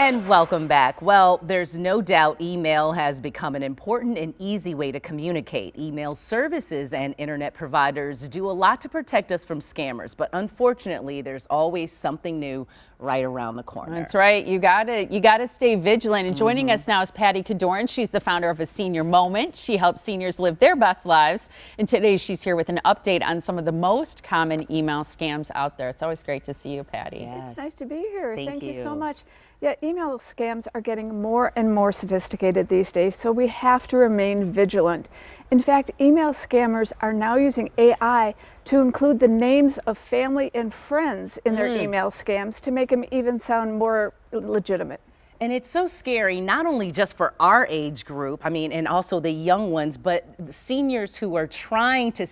And welcome back. Well, there's no doubt email has become an important and easy way to communicate. Email services and internet providers do a lot to protect us from scammers, but unfortunately, there's always something new right around the corner. That's right. You gotta stay vigilant. And joining us now is Patty Kadoran. She's the founder of A Senior Moment. She helps seniors live their best lives. And today she's here with an update on some of the most common email scams out there. It's always great to see you, Patty. Yes. It's nice to be here. Thank you so you. much. Yeah, email scams are getting more and more sophisticated these days, so we have to remain vigilant. In fact, email scammers are now using AI to include the names of family and friends in their email scams to make them even sound more legitimate. And it's so scary, not only just for our age group, I mean, and also the young ones, but the seniors who are trying to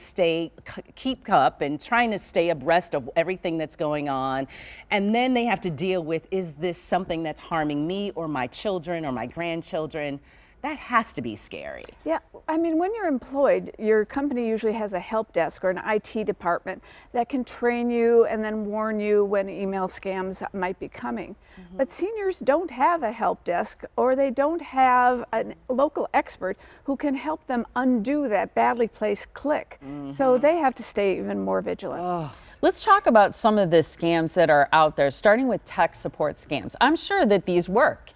keep up and trying to stay abreast of everything that's going on. And then they have to deal with, is this something that's harming me or my children or my grandchildren? That has to be scary. Yeah, I mean, when you're employed, your company usually has a help desk or an IT department that can train you and then warn you when email scams might be coming. But seniors don't have a help desk, or they don't have a local expert who can help them undo that badly placed click. So they have to stay even more vigilant. Let's talk about some of the scams that are out there, starting with tech support scams. I'm sure that these work.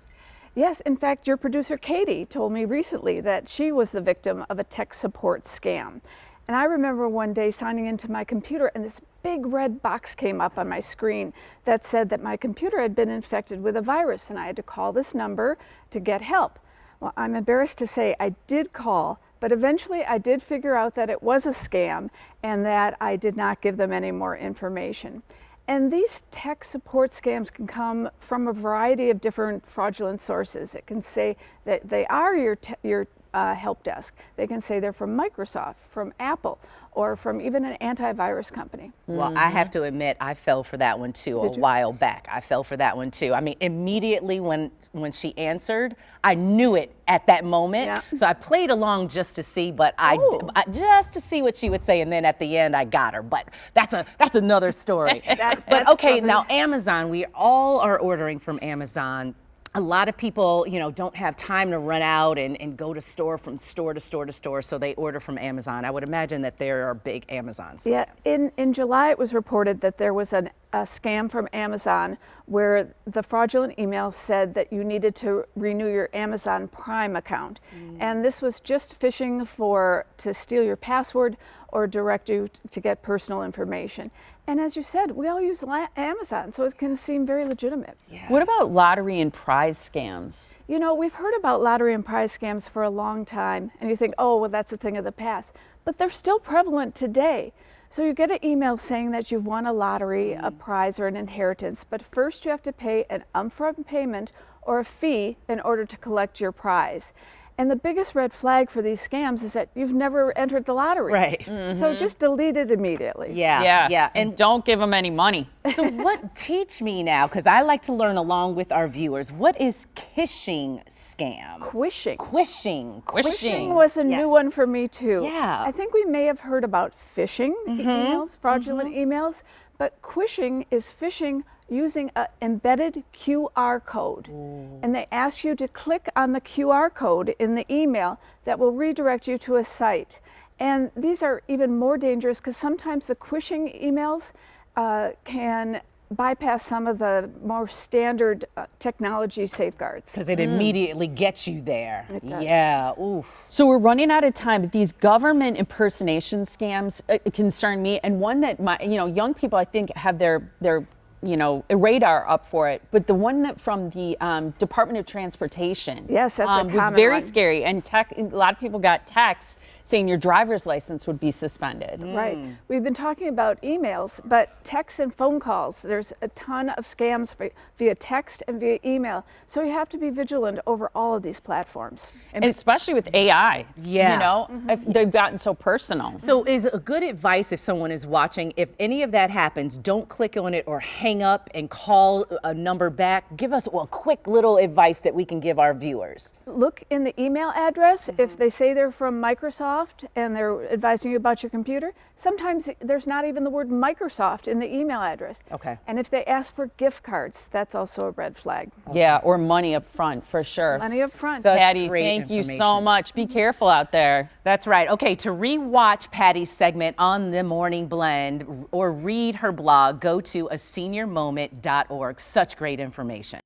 Yes, in fact, your producer Katie told me recently that she was the victim of a tech support scam. And I remember one day signing into my computer and this big red box came up on my screen that said that my computer had been infected with a virus and I had to call this number to get help. Well, I'm embarrassed to say I did call, but eventually I did figure out that it was a scam and that I did not give them any more information. And these tech support scams can come from a variety of different fraudulent sources. It can say that they are your help desk. They can say they're from Microsoft, from Apple, or from even an antivirus company. Well, I have to admit, I fell for that one too a while back. I fell for that one too. I mean, immediately when she answered, I knew it at that moment. Yeah. So I played along just to see, but just to see what she would say, and then at the end I got her. But that's another story. But okay, now Amazon, we all are ordering from Amazon. A lot of people, don't have time to run out and go to store from store to store to store, so they order from Amazon. I would imagine that there are big Amazon scams. Yeah, in July it was reported that there was a scam from Amazon where the fraudulent email said that you needed to renew your Amazon Prime account. And this was just phishing to steal your password or direct you to get personal information. And as you said, we all use Amazon, so it can seem very legitimate. Yeah. What about lottery and prize scams? We've heard about lottery and prize scams for a long time, and you think, oh, well, that's a thing of the past. But they're still prevalent today. So you get an email saying that you've won a lottery, a prize, or an inheritance, but first you have to pay an upfront payment or a fee in order to collect your prize. And the biggest red flag for these scams is that you've never entered the lottery. Right. So just delete it immediately. Yeah. And don't give them any money. So teach me now, because I like to learn along with our viewers. What is kishing scam? Quishing. Quishing. Quishing was a new one for me too. Yeah. I think we may have heard about phishing emails, fraudulent emails, but quishing is phishing using an embedded QR code. And they ask you to click on the QR code in the email that will redirect you to a site. And these are even more dangerous because sometimes the quishing emails can bypass some of the more standard technology safeguards. Because it immediately gets you there. It does. Yeah. Oof. So we're running out of time, but these government impersonation scams concern me. And one that young people, I think, have their a radar up for it, but the one that from the Department of Transportation, yes, that's a common was very one. scary. And a lot of people got texts saying your driver's license would be suspended. Right. We've been talking about emails, but texts and phone calls, there's a ton of scams via text and via email. So you have to be vigilant over all of these platforms. And especially with AI, Yeah. if they've gotten so personal. So is a good advice if someone is watching, if any of that happens, don't click on it or hang up and call a number back. Give us a quick little advice that we can give our viewers. Look in the email address. If they say they're from Microsoft Microsoft and they're advising you about your computer, sometimes there's not even the word Microsoft in the email address. Okay. And if they ask for gift cards, that's also a red flag. Yeah, or money up front for sure. Money up front. Such Patty, great thank you so information. much. Be careful out there. That's right. Okay, to rewatch Patty's segment on the Morning Blend or read her blog, go to aseniormoment.org. Such great information.